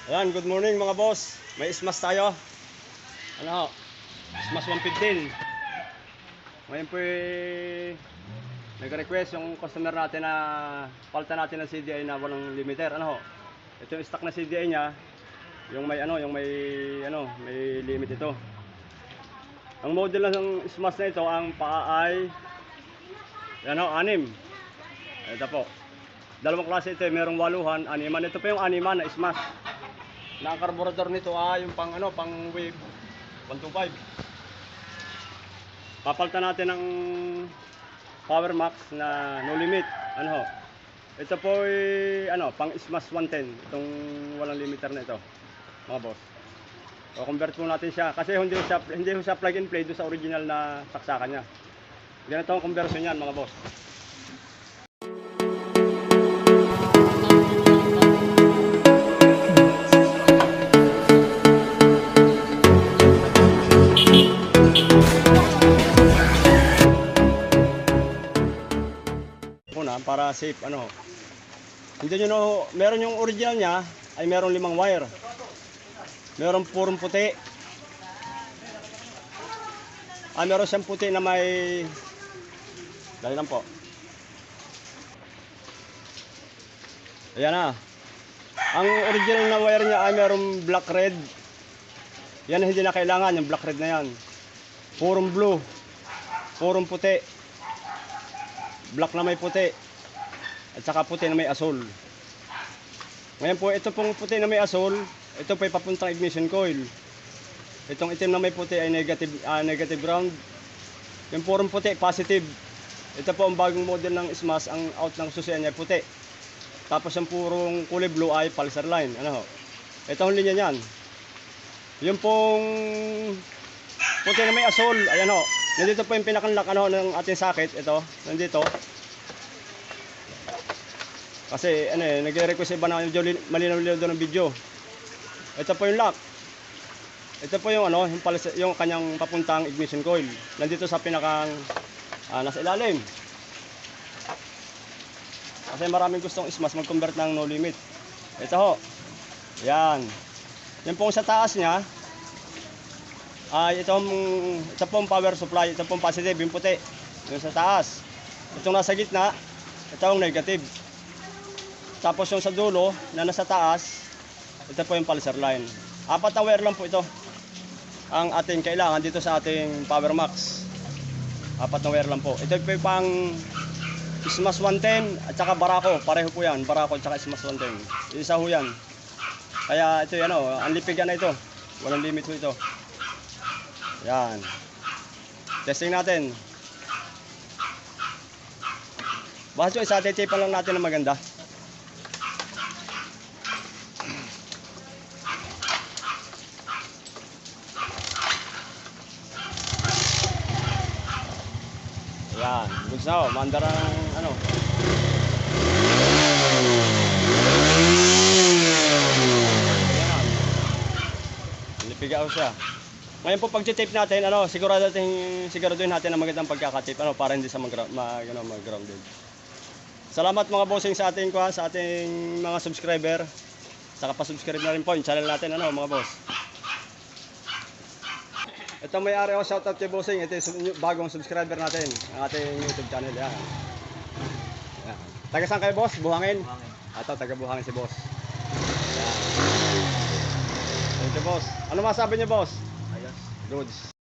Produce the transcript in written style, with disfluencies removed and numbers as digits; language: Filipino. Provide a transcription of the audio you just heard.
Ayan, good morning mga boss. May smash tayo. Ano ho? Smash 115. Ngayon po nag-request yung customer natin na palitan natin ng CDI na walang limiter. Ano ho? Ito yung stock na CDI niya. Yung may may limit ito. Ang model ng smash na ito, ang paa ay 6. Ito po. Dalawang klase ito, merong 8, 6. Ito po yung 6 na smash. Na ang carburetor nito ay yung pang wave 125. Papalitan natin ng Power Max na no limit. Ano ho? Ito po ay pang smash 110, itong walang limiter na ito, mga boss. O convert po natin siya kasi hindi siya plug and play do sa original na saksakan niya. Ganito ang conversion niyan, mga boss. Para safe, hindi nyo meron yung original niya ay merong 5 wire, meron purong puti, meron siyang puti na may dali lang po, ayan na. Ang original na wire niya ay merong black red, yan hindi na kailangan, yung black red na yan. Purong blue, purong puti, black na may puti, at saka puti na may asul. Ngayon po, ito pong puti na may asul, ito po ay papuntang ignition coil. Itong itim na may puti ay negative ground. Yung purong puti, positive. Ito po ang bagong model ng smash, ang out ng susian niya puti. Tapos yung purong kulay blue ay pulsar line. Ito ang linya niyan. Yung pong puti na may asul, ayan ho. Nandito po yung pinakanlock ng ating socket, ito, nandito. Kasi nagre-request iba na malinaw-linaw doon ng video. Ito po yung lock. Ito po yung yung kanyang papuntang ignition coil. Nandito sa pinakang nasa ilalim. Kasi maraming gustong smash mag-convert ng no limit. Ito ho. Yan. Yan pong sa taas niya ay ito pong power supply, ito pong positive, yung puti. Yung sa taas. Itong nasa gitna, ito ang negative. Tapos yung sa dulo na nasa taas, ito po yung pulsar line. 4 na wire lang po ito ang ating kailangan dito sa ating Power Max. 4 na wire lang po. Ito po yung pang smash 110 at saka barako. Pareho po yan, barako at saka smash 110. Isa ho yan. Kaya ito yan ang lipigan na ito. Walang limit po ito. Yan. Testing natin. Basta isa titipan lang natin na maganda. Yan, goods na ho, mandar ang yan. Lipiga ho siya. Ngayon po pag-tape natin, siguraduhin natin na magandang pagkaka-tape para hindi sa mag-grounded. Salamat mga bossing sa ating mga subscriber. Saka pa-subscribe na rin po yung channel natin mga boss. Ito may-ari ako, shoutout kay bossing. Ito yung bagong subscriber natin, ang ating YouTube channel. Yan. Taga saan kayo, boss? Buhangin? Ito, taga Buhangin si boss. Yan. Thank you, boss. Ano masabi niyo, boss? Ayos. Goods.